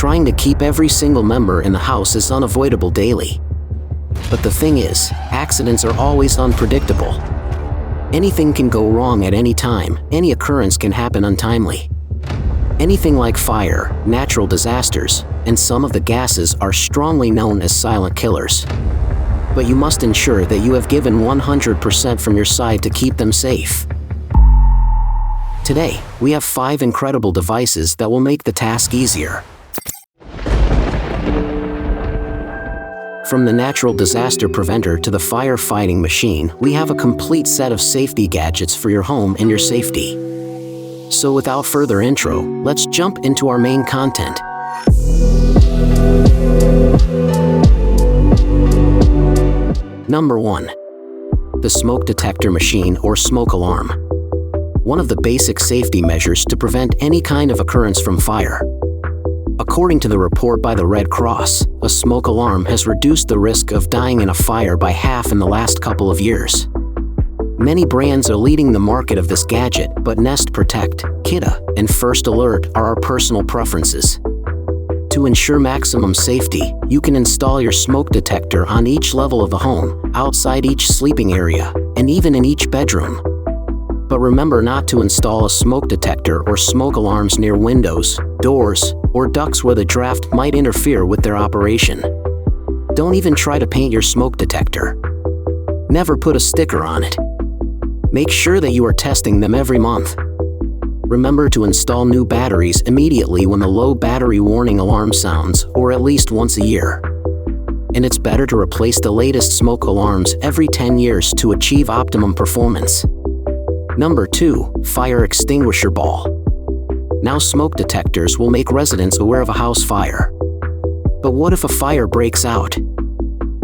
trying to keep every single member in the house is unavoidable daily. But the thing is, accidents are always unpredictable. Anything can go wrong at any time, any occurrence can happen untimely. Anything like fire, natural disasters, and some of the gases are strongly known as silent killers. But you must ensure that you have given 100% from your side to keep them safe. Today, we have 5 incredible devices that will make the task easier. From the natural disaster preventer to the firefighting machine, we have a complete set of safety gadgets for your home and your safety. So without further intro, let's jump into our main content. Number 1. The smoke detector machine or smoke alarm. One of the basic safety measures to prevent any kind of occurrence from fire. According to the report by the Red Cross, a smoke alarm has reduced the risk of dying in a fire by half in the last couple of years. Many brands are leading the market of this gadget, but Nest Protect, TTUP, and First Alert are our personal preferences. To ensure maximum safety, you can install your smoke detector on each level of the home, outside each sleeping area, and even in each bedroom. But remember not to install a smoke detector or smoke alarms near windows, doors, or ducts where the draft might interfere with their operation. Don't even try to paint your smoke detector. Never put a sticker on it. Make sure that you are testing them every month. Remember to install new batteries immediately when the low battery warning alarm sounds, or at least once a year. And it's better to replace the latest smoke alarms every 10 years to achieve optimum performance. Number 2. Fire Extinguisher Ball. Now smoke detectors will make residents aware of a house fire. But what if a fire breaks out?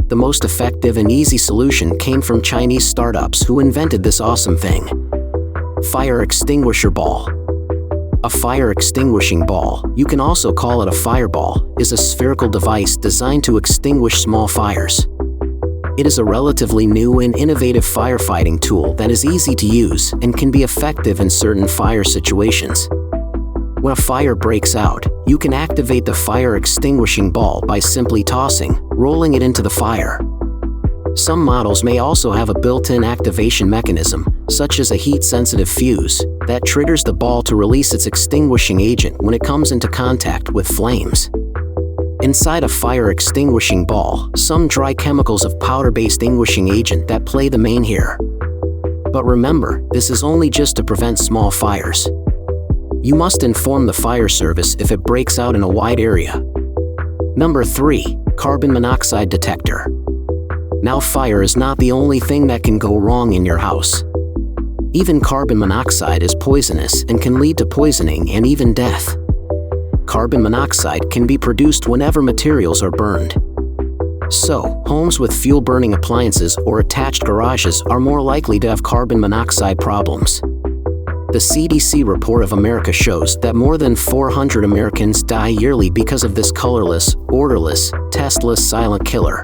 The most effective and easy solution came from Chinese startups who invented this awesome thing. Fire Extinguisher Ball. A fire extinguishing ball, you can also call it a fireball, is a spherical device designed to extinguish small fires. It is a relatively new and innovative firefighting tool that is easy to use and can be effective in certain fire situations. When a fire breaks out, you can activate the fire extinguishing ball by simply rolling it into the fire. Some models may also have a built-in activation mechanism, such as a heat-sensitive fuse, that triggers the ball to release its extinguishing agent when it comes into contact with flames. Inside a fire extinguishing ball, some dry chemicals of powder-based extinguishing agent that play the main here. But remember, this is only just to prevent small fires. You must inform the fire service if it breaks out in a wide area. Number 3. Carbon Monoxide Detector. Now fire is not the only thing that can go wrong in your house. Even carbon monoxide is poisonous and can lead to poisoning and even death. Carbon monoxide can be produced whenever materials are burned. So, homes with fuel-burning appliances or attached garages are more likely to have carbon monoxide problems. The CDC report of America shows that more than 400 Americans die yearly because of this colorless, odorless, tasteless silent killer.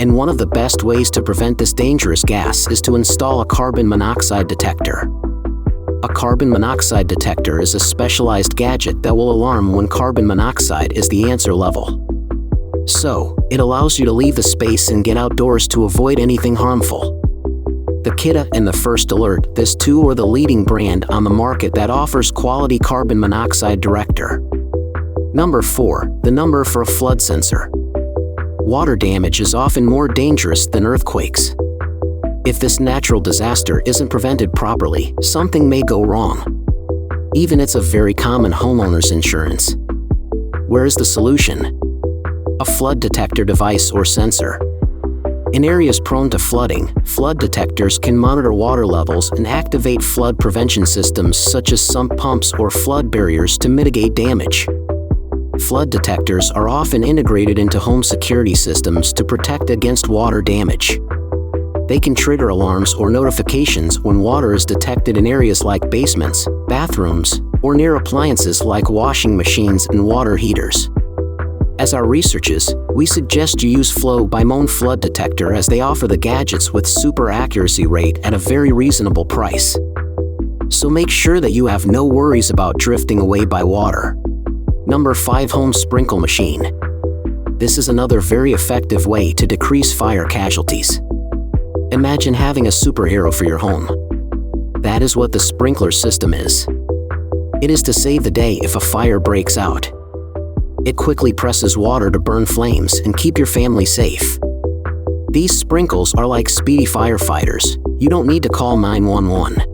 And one of the best ways to prevent this dangerous gas is to install a carbon monoxide detector. A carbon monoxide detector is a specialized gadget that will alarm when carbon monoxide is the answer level. So, it allows you to leave the space and get outdoors to avoid anything harmful. The TTUP and the First Alert, this two are the leading brand on the market that offers quality carbon monoxide detector. Number 4. The number for a flood sensor. Water damage is often more dangerous than earthquakes. If this natural disaster isn't prevented properly, something may go wrong. Even it's a very common homeowner's insurance. Where is the solution? A flood detector device or sensor. In areas prone to flooding, flood detectors can monitor water levels and activate flood prevention systems such as sump pumps or flood barriers to mitigate damage. Flood detectors are often integrated into home security systems to protect against water damage. They can trigger alarms or notifications when water is detected in areas like basements, bathrooms, or near appliances like washing machines and water heaters. As our researches, we suggest you use Flow by Moan Flood Detector as they offer the gadgets with super accuracy rate at a very reasonable price. So make sure that you have no worries about drifting away by water. Number 5. Home Sprinkle Machine. This is another very effective way to decrease fire casualties. Imagine having a superhero for your home. That is what the sprinkler system is. It is to save the day if a fire breaks out. It quickly presses water to burn flames and keep your family safe. These sprinkles are like speedy firefighters. You don't need to call 911.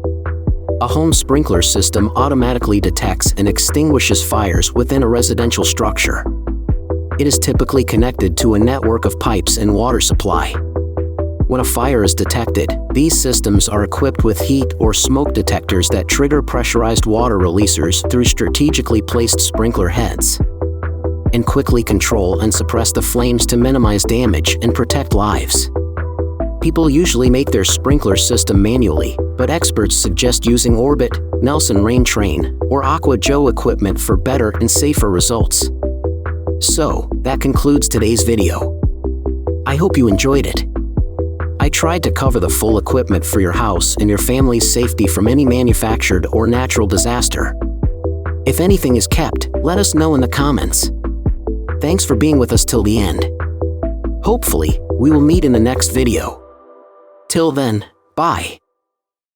A home sprinkler system automatically detects and extinguishes fires within a residential structure. It is typically connected to a network of pipes and water supply. When a fire is detected, these systems are equipped with heat or smoke detectors that trigger pressurized water releasers through strategically placed sprinkler heads, and quickly control and suppress the flames to minimize damage and protect lives. People usually make their sprinkler system manually, but experts suggest using Orbit, Nelson Rain Train, or Aqua Joe equipment for better and safer results. So, that concludes today's video. I hope you enjoyed it. I tried to cover the full equipment for your house and your family's safety from any manufactured or natural disaster. If anything is kept, let us know in the comments. Thanks for being with us till the end. Hopefully, we will meet in the next video. Till then, bye.